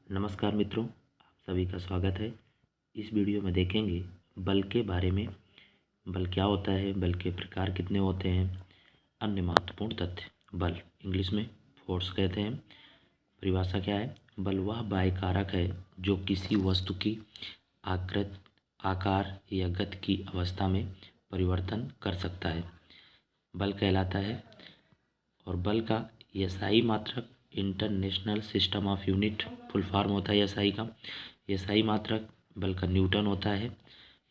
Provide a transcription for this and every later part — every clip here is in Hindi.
नमस्कार मित्रों, आप सभी का स्वागत है। इस वीडियो में देखेंगे बल के बारे में। बल क्या होता है, बल के प्रकार कितने होते हैं, अन्य महत्वपूर्ण तथ्य। बल इंग्लिश में फोर्स कहते हैं। परिभाषा क्या है? बल वह बाह्य कारक है जो किसी वस्तु की आकृति, आकार या गति की अवस्था में परिवर्तन कर सकता है, बल कहलाता है। और बल का एसआई मात्रक, international system of unit full form होता है एसआई का। एसआई मात्रक बल का न्यूटन होता है।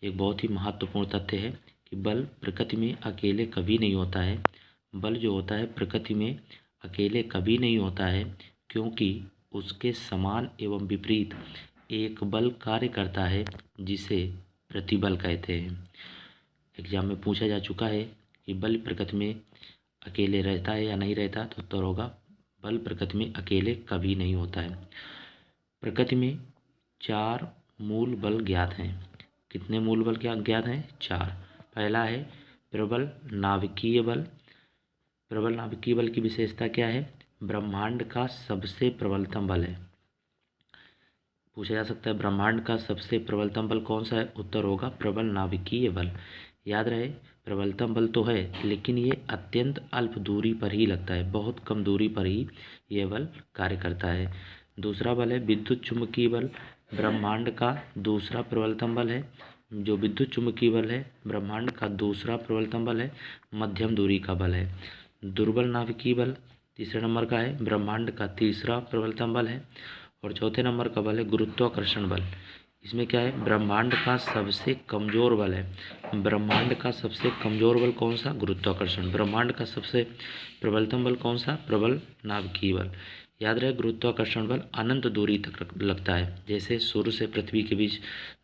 एक बहुत ही महत्वपूर्ण तथ्य है कि बल प्रकृति में अकेले कभी नहीं होता है। बल जो होता है प्रकृति में अकेले कभी नहीं होता है, क्योंकि उसके समान एवं विपरीत एक बल कार्य करता है जिसे प्रतिबल कहते हैं। एग्जाम में पूछा जा चुका है कि बल प्रकृति में अकेले रहता है या नहीं रहता, तो उत्तर होगा बल प्रकृति में अकेले कभी नहीं होता है। प्रकृति में 4 मूल बल ज्ञात हैं। कितने मूल बल क्या ज्ञात हैं? 4। पहला है प्रबल नाभिकीय बल। प्रबल नाभिकीय बल की विशेषता क्या है? ब्रह्मांड का सबसे प्रबलतम बल है। पूछा जा सकता है ब्रह्मांड का सबसे प्रबलतम बल कौन सा है? उत्तर होगा प्रबल नाभिकीय बल। याद रहे, प्रबलतम बल तो है लेकिन ये अत्यंत अल्प दूरी पर ही लगता है, बहुत कम दूरी पर ही ये बल कार्य करता है। दूसरा बल है विद्युत चुम्बकीय बल। ब्रह्मांड का दूसरा प्रबलतम बल है। जो विद्युत चुम्बकीय बल है ब्रह्मांड का दूसरा प्रबलतम बल है, मध्यम दूरी का बल है। दुर्बल नाभिकीय बल तीसरे नंबर का है, ब्रह्मांड का तीसरा प्रबलतम बल है। और चौथे नंबर का बल है गुरुत्वाकर्षण बल। इसमें क्या है? ब्रह्मांड का सबसे कमजोर बल है। ब्रह्मांड का सबसे कमजोर बल कौन सा? गुरुत्वाकर्षण। ब्रह्मांड का सबसे प्रबलतम बल कौन सा? प्रबल नाभिकीय बल। याद रहे, गुरुत्वाकर्षण बल अनंत दूरी तक लगता है। जैसे सूर्य से पृथ्वी के बीच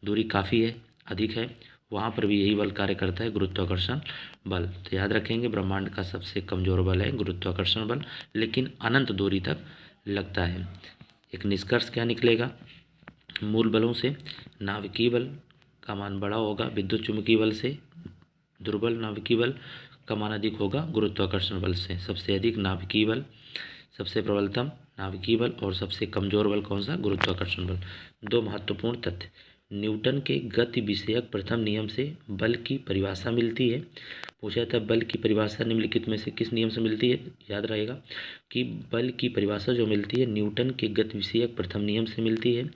दूरी काफ़ी है, अधिक है, वहाँ पर भी यही बल कार्य करता है, गुरुत्वाकर्षण बल। तो याद रखेंगे ब्रह्मांड का सबसे कमजोर बल है गुरुत्वाकर्षण बल, लेकिन अनंत दूरी तक लगता है। एक निष्कर्ष क्या निकलेगा मूल बलों से? नाभिकीय बल का मान बड़ा होगा विद्युत चुम्बकीय बल से, दुर्बल नाभिकीय बल का मान अधिक होगा गुरुत्वाकर्षण बल से। सबसे अधिक नाभिकीय बल, सबसे प्रबलतम नाभिकीय बल और सबसे कमजोर बल कौन सा? गुरुत्वाकर्षण बल। 2 महत्वपूर्ण तथ्य। न्यूटन के गति विषयक प्रथम नियम से बल की परिभाषा मिलती है। पूछा था बल की परिभाषा निम्नलिखित में से किस नियम से मिलती है? याद रहेगा कि बल की परिभाषा जो मिलती है न्यूटन के गति विषयक प्रथम नियम से मिलती है।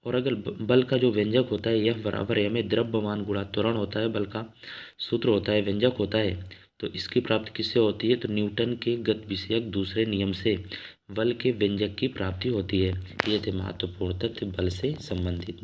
और अगर बल का जो व्यंजक होता है F बराबर m द्रव्यमान गुणा त्वरण होता है, बल का सूत्र होता है, व्यंजक होता है, तो इसकी प्राप्ति किससे होती है? तो न्यूटन के गति विषयक दूसरे नियम से बल के व्यंजक की प्राप्ति होती है। ये थे महत्वपूर्ण तथ्य बल से संबंधित।